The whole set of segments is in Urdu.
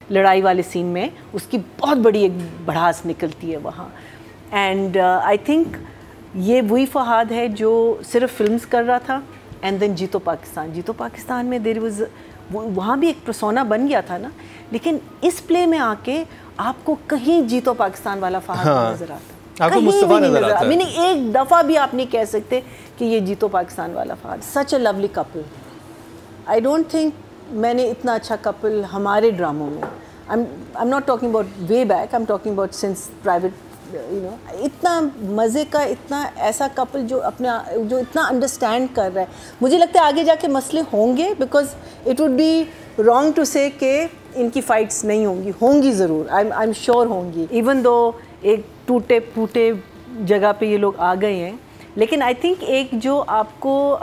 لڑائی والے سین میں اس کی بہت بڑی ایک بڑھاس نکلتی ہے وہاں. اینڈ آئی تھنک یہ وہی فہد ہے جو صرف فلمز کر رہا تھا اینڈ دین جیتو پاکستان میں دیر واز وہاں بھی ایک پرسونا بن گیا تھا نا, لیکن اس پلے میں آ کے آپ کو کہیں جیتو پاکستان والا فہد نظر آتا, کہیں بھی نہیں نظر آتا. میننگ ایک دفعہ بھی آپ نہیں کہہ سکتے کہ یہ جیتو پاکستان والا Fahad. Such a lovely couple. I don't think میں نے اتنا اچھا کپل ہمارے ڈراموں میں, I'm not talking about way back, I'm talking about since private, اتنا مزے کا, اتنا ایسا کپل جو اتنا انڈرسٹینڈ کر رہا ہے. مجھے لگتا ہے آگے جا کے مسئلے ہوں گے, because it would be wrong to say کہ ان کی فائٹس نہیں ہوں گی ضرور, آئی ایم شیور ہوں گی, ایون دو ایک ٹوٹے پھوٹے جگہ پہ یہ لوگ آ گئے ہیں. لیکن آئی تھنک ایک جو آپ کو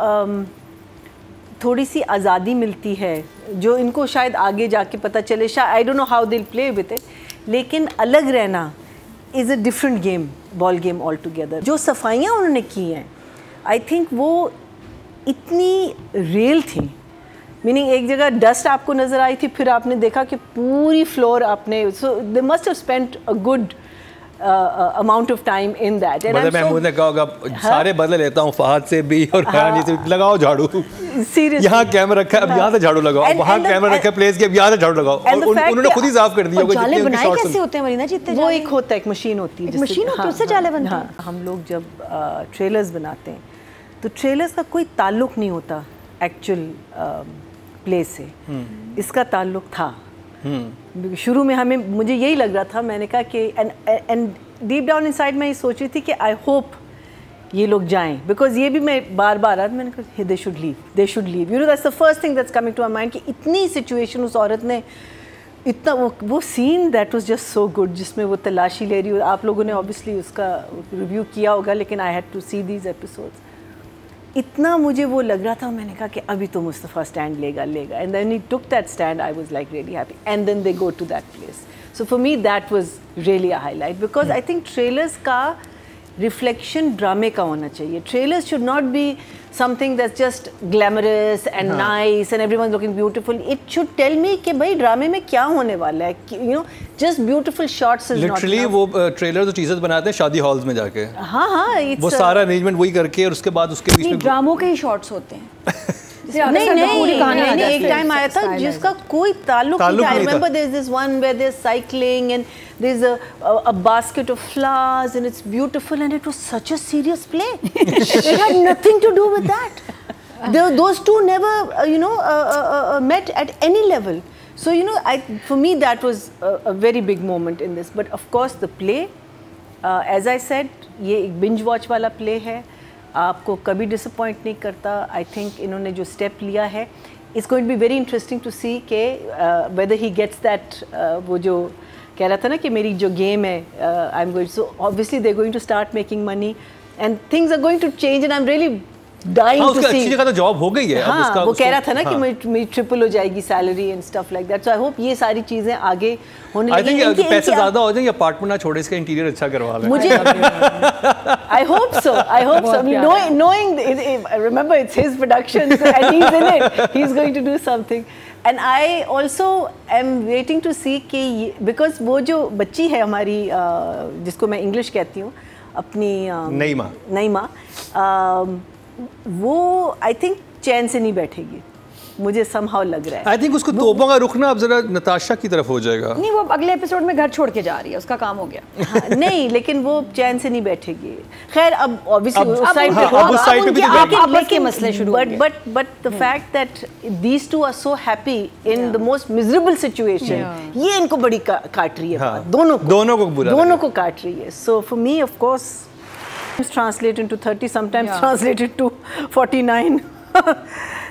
تھوڑی سی آزادی ملتی ہے, جو ان کو شاید آگے جا کے پتہ چلے, I don't know how they will play with it, لیکن الگ رہنا is a different game, ball game altogether. جو صفائیاں انہوں نے کی ہیں آئی تھنک وہ اتنی ریئل تھیں, میننگ ایک جگہ ڈسٹ آپ کو نظر آئی تھی, پھر آپ نے دیکھا کہ پوری فلور آپ نے, so they must have spent a good amount of time in that. مطلب محمود نے کہا ہوگا سارے بدلے لیتا ہوں فہد سے بھی اور خیانی سے, لگاؤ جھاڑو, یہاں کیمرہ رکھا ہے اب یہاں سے جھاڑو لگاؤ, وہاں کیمرہ رکھا ہے پلیس کے اب یہاں سے جھاڑو لگاؤ, اور انہوں نے خود ہی صاف کر دیا ہوگا. جالے بنائے کیسے ہوتے ہیں مرینا جی؟ وہ ایک ہوتا ہے, ایک مشین ہوتی ہے, مشین ہوتی ہے, اس سے جالے بنتے ہیں. ہم لوگ جب ٹریلرز بناتے ہیں تو ٹریلرز کا کوئی تعلق نہیں ہوتا ایکچوئل پلے سے, اس کا تعلق تھا. شروع میں مجھے یہی لگ رہا تھا, میں نے کہا کہ and deep down in side میں یہ سوچ رہی تھی کہ آئی ہوپ یہ لوگ جائیں, بیکاز یہ بھی میں بار میں نے کہا دے should leave, you know that's the first thing that's coming to my mind, کہ اتنی سچویشن اس عورت نے, اتنا وہ scene that was just so good, جس میں وہ تلاشی لے رہی ہو. آپ لوگوں نے اوبیسلی اس کا ریویو کیا ہوگا, لیکن I had to see these episodes. اتنا مجھے وہ لگ رہا تھا, میں نے کہا کہ ابھی تو مصطفیٰ اسٹینڈ لے گا, and then he took that stand, I was like really happy, and then they go to that place. So for me that was really a highlight, because I think trailers کا reflection ڈرامے کا ہونا چاہیے. Trailers should not be something that's just glamorous and nice and everyone's looking beautiful. It should tell me کہ بھائی ڈرامے میں کیا ہونے والا ہے, you know, just beautiful shots is not enough. Literally وہ trailers اور teasers بناتے ہیں شادی ہالز میں جا کے, وہ سارا ارینجمنٹ وہی کر کے, اور اس کے بعد اس کے بیچ میں ڈراموں کے ہی شارٹس ہوتے ہیں. نہیں, ایک ٹائم آیا تھا جس کا کوئی تعلق نہیں تھا. I remember there's this one where there's cycling and there's a basket of flowers and it's beautiful and it was such a serious play. It had nothing to do with that. Those two never, met at any level. So, for me that was a very big moment in this. But of course the play, as I said, یہ ایک binge watch والا play ہے, آپ کو کبھی ڈس اپوائنٹ نہیں کرتا. آئی تھنک انہوں نے جو اسٹیپ لیا ہے, it's going to be very interesting to see کہ ویدر ہی گیٹس دیٹ, وہ جو کہہ رہا تھا نا کہ میری جو گیم ہے, I am going, so obviously they're going to start making money and things are going to change and I'm really dying to see. اچھی جگہ تو جاب ہو گئی ہے, وہ کہہ رہا تھا نا کہ میری ٹرپل ہو جائے گی salary and stuff like that. So I hope یہ ساری چیزیں آگے ہونے لگیں گی. پیسے زیادہ ہو جائیں یا اپارٹمنٹ نہ چھوڑے, اس کا انٹیریئر اچھا کروا لیں. مجھے I hope so. Knowing, remember it's his production and he's in it. He's going to do something. And I also am waiting to see کہ because وہ جو بچی ہے ہماری, جس کو میں انگلش کہتی ہوں, اپنی نعیمہ, وہ آئی تھنک چین سے نہیں بیٹھے گی, مجھے سم ہاؤ لگ رہا ہے. آئی تھنک اس کو توپوں کا رخ نا اب ذرا نتاشا کی طرف ہو جائے گا. نہیں, وہ اگلے ایپیسوڈ میں گھر چھوڑ کے جا رہی ہے, اس کا کام ہو گیا. نہیں, لیکن وہ چین سے نہیں بیٹھے گی. خیر اب obviously آپس کے مسئلے شروع ہوں گے. but the fact that these two are so happy in the most miserable situation, یہ ان کو بڑی کاٹ رہی ہے, دونوں کو کاٹ رہی ہے. So for me of course translate into 30, sometimes translated to 49.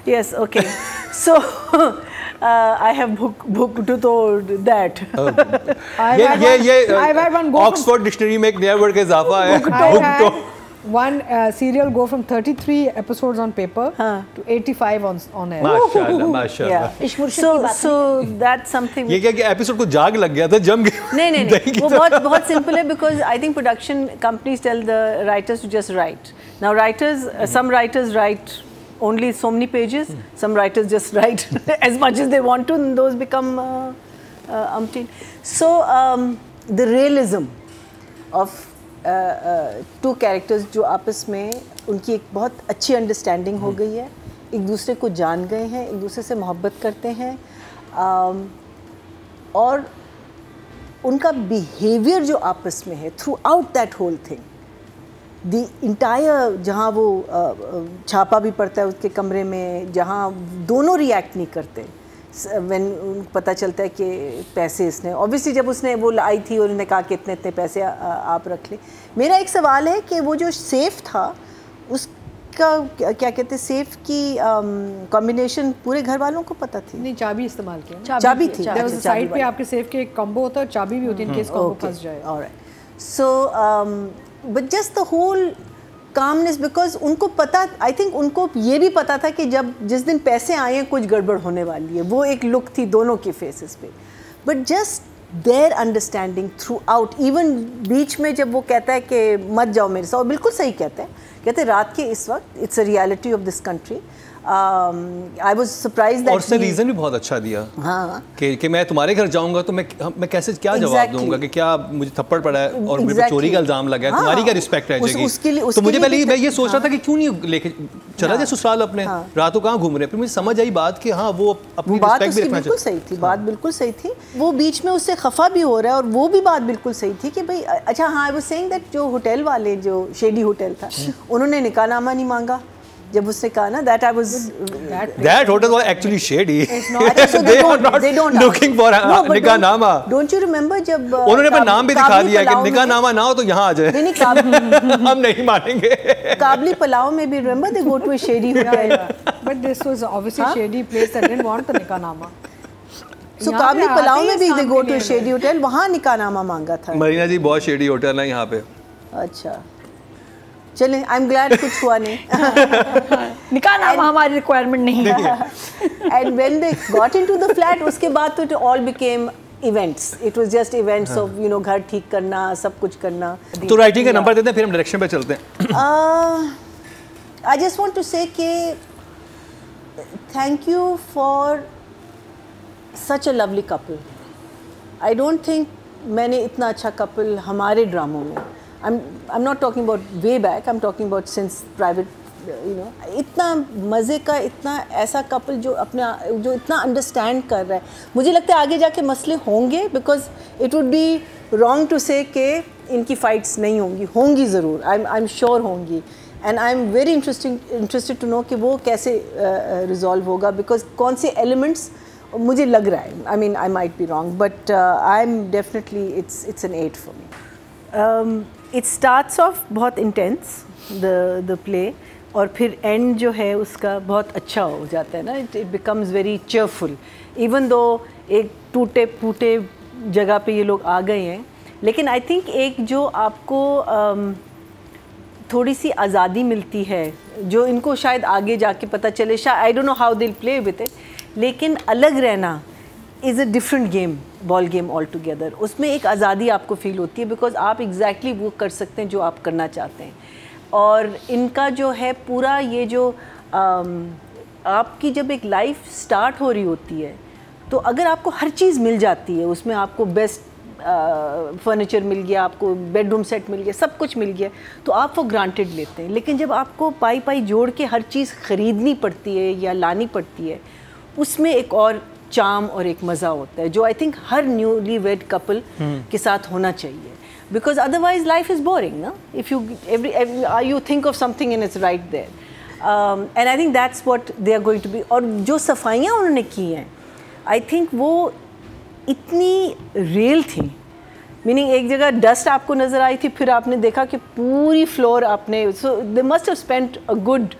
Yes, okay. So I have booked to that. یہ آکسفورڈ ڈکشنری میں ایک نیا ورڈ کا اضافہ ہے. One serial go from 33 episodes on paper to 85 on air. ماشاءاللہ. So that's something. یہ کیا کہ ایپیسوڈ کو جاگ لگ گیا تھا, جم گیا. نہیں, وہ بہت سمپل ہے, because I think production companies tell the writers to just write. Now some writers write only so many pages, some writers just write as much as they want to, and those become So the realism of two characters جو آپس میں ان کی ایک بہت اچھی انڈرسٹینڈنگ ہو گئی ہے, ایک دوسرے کو جان گئے ہیں, ایک دوسرے سے محبت کرتے ہیں, اور ان کا بیہیویئر جو آپس میں ہے through out that whole thing, the entire, جہاں وہ چھاپا بھی پڑتا ہے اس کے کمرے میں, جہاں دونوں ریئیکٹ نہیں کرتے وین پتہ چلتا ہے کہ پیسے اس نے, اوبیسلی جب اس نے وہ آئی تھی اور انہوں نے کہا کہ اتنے اتنے پیسے آپ رکھ لیں. میرا ایک سوال ہے کہ وہ جو سیف تھا اس کا کیا کہتے ہیں, سیف کی کمبینیشن پورے گھر والوں کو پتہ تھی؟ نہیں, چابی استعمال کیا, چابی تھی سائڈ پہ آپ کے سیف کے ایک کمبو ہوتا ہے اور چابی بھی ہوتی ہے ان کیس کمبو پھنس جائے. So but just the whole commons, because ان کو پتہ, آئی تھنک ان کو یہ بھی پتہ تھا کہ جس دن پیسے آئے ہیں کچھ گڑبڑ ہونے والی ہے, وہ ایک لک تھی دونوں کے فیسز پہ, but just their understanding throughout. Even بیچ میں جب وہ کہتا ہے کہ مت جاؤ میرے ساتھ, اور بالکل صحیح کہتے ہیں رات کے اس وقت, it's a reality of this country. I was surprised that اور اس نے ریزن بھی بہت اچھا دیا کہ میں تمہارے گھر جاؤں گا تو میں کیسے کیا جواب دوں گا کہ کیا مجھے تھپڑ پڑا ہے اور مجھے چوری کا الزام لگا ہے, تمہاری کیا رسپیکٹ رہ جائے گی. تو مجھے پہلے میں یہ سوچ رہا تھا کہ کیوں نہیں لے کے چلا جائے سسرال اپنے, راتوں کہاں گھوم رہے ہیں. پھر مجھے سمجھ آئی بات کہ ہاں وہ اپنی رسپیکٹ بھی رکھنا چاہیے. بالکل صحیح تھی بات, بالکل صحیح تھی. وہ بیچ میں اس سے خفا بھی ہو رہا ہے, اور وہ بھی بات بالکل صحیح تھی کہ بھائی اچھا ہاں, I was saying that جو ہوٹل والے, جو شیڈی ہوٹل تھا, انہوں نے نکاح نامہ نہیں مانگا. جب اس نے کہا نا that I was that hotel was actually shady. They are not looking for نکاح نامہ. Don't you remember جب انہوں نے اپنا نام بھی دکھا دیا کہ نکاح نامہ نہ ہو تو یہاں آ جائے, ہم نہیں مانیں گے. کابلی پلاؤ میں بھی remember they go to a shady hotel. But this was obviously shady place that didn't want the نکاح نامہ. So کابلی پلاؤ میں بھی they go to a shady hotel, وہاں نکاح نامہ مانگا تھا. مرینا جی بہت شیڈی ہوٹل ہے یہاں پہ. اچھا چلیں, آئی ایم گلیڈ کچھ ہوا نہیں, نکاح نامہ ہماری ریکوائرمنٹ نہیں ہے. And when they got into the flat, اس کے بعد تو it all became events, it was just events of you know گھر ٹھیک کرنا, سب کچھ کرنا. تو رائٹنگ کا نمبر دیتے ہیں پھر ہم ڈائریکشن پہ چلتے ہیں. I just want to say کہ thank you for such a lovely couple. I don't think میں نے اتنا اچھا کپل ہمارے ڈراموں میں, I'm not talking about way back, I'm talking about since private, you know, اتنا مزے کا, اتنا ایسا کپل جو اتنا انڈرسٹینڈ کر رہا ہے. مجھے لگتا ہے آگے جا کے مسئلے ہوں گے, because it would be wrong to say کہ ان کی فائٹس نہیں ہوں گی ضرور, I'm sure ہوں گی. And I am very interested to know کہ وہ کیسے ریزالو ہوگا, بیکاز کون سے ایلیمنٹس مجھے لگ رہا ہے, I mean I might be wrong, but I'm definitely it's an 8 for me. It starts off بہت انٹینس the play, اور پھر اینڈ جو ہے اس کا بہت اچھا ہو جاتا ہے نا, it becomes very cheerful, even though ایک ٹوٹے پھوٹے جگہ پہ یہ لوگ آ گئے ہیں. لیکن آئی تھنک ایک جو آپ کو تھوڑی سی آزادی ملتی ہے, جو ان کو شاید آگے جا کے پتہ چلے, I don't know how they'll play with it, لیکن الگ رہنا is a different game, ball game altogether. اس میں ایک آزادی آپ کو فیل ہوتی ہے, بیکاز آپ ایگزیکٹلی وہ کر سکتے ہیں جو آپ کرنا چاہتے ہیں. اور ان کا جو ہے پورا یہ جو آپ کی جب ایک لائف سٹارٹ ہو رہی ہوتی ہے, تو اگر آپ کو ہر چیز مل جاتی ہے, اس میں آپ کو بیسٹ فرنیچر مل گیا, آپ کو بیڈ روم سیٹ مل گیا, سب کچھ مل گیا, تو آپ وہ گرانٹیڈ لیتے ہیں. لیکن جب آپ کو پائی جوڑ کے ہر چیز خریدنی پڑتی ہے یا لانی پڑتی ہے, اس میں ایک اور چارم اور ایک مزہ ہوتا ہے, جو آئی تھنک ہر نیولی ویڈ کپل کے ساتھ ہونا چاہیے, because otherwise life is boring نا, if you think of something and it's right there. And I think that's what they are going to be. اور جو صفائیاں انہوں نے کی ہیں, آئی تھنک وہ اتنی ریئل تھیں, میننگ ایک جگہ ڈسٹ آپ کو نظر آئی تھی, پھر آپ نے دیکھا کہ پوری فلور آپ نے, so they must have spent a good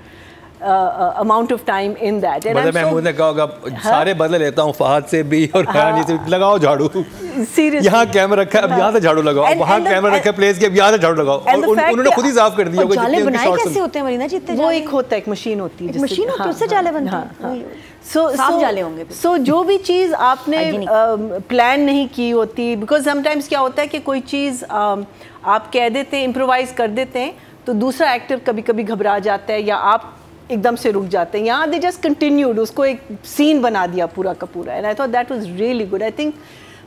amount of time in that. مطلب محمود نے کہا ہوگا سارے بدلے لیتا ہوں, فہد سے بھی اور حیرانی سے, لگاؤ جھاڑو, یہاں کیمرہ رکھا ہے اب یہاں سے جھاڑو لگاؤ, وہاں کیمرہ رکھا ہے پلیس کے اب یہاں سے جھاڑو لگاؤ. اور انہوں نے خود ہی صاف کر دیا ہوگا جالے بنائے کیسے ہوتے ہیں مرینا جی, وہ ایک ہوتا ہے, ایک مشین ہوتی ہے, مشین ہوتی ہے, اس سے جالے بنتے ہیں, صاف جالے ہوں گے. سو جو بھی چیز آپ نے پلان نہیں کی ہوتی, بیکاز سم ٹائمس کیا ہوتا ہے کہ کوئی چیز آپ کہہ دیتے ہیں, امپرووائز کر دیتے ہیں, تو دوسرا ایکٹر کبھی کبھی گھبرا جاتا ہے, یا آپ ایک دم سے رک جاتے ہیں. یہاں دے جسٹ کنٹینیوڈ, اس کو ایک سین بنا دیا پورا کا پورا, and I thought that was really good. I think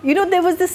you know there was this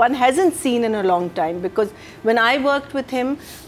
one hasn't seen in a long time, because when I worked with him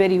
very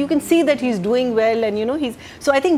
you can see that he's doing well and you know he's, so I think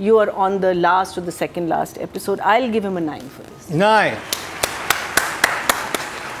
you are on the last or the second last episode. I'll give him a 9 for this. 9.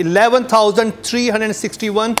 11,361,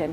10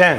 10.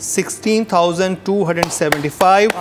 16,275,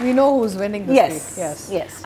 we know who's winning this week. Yes.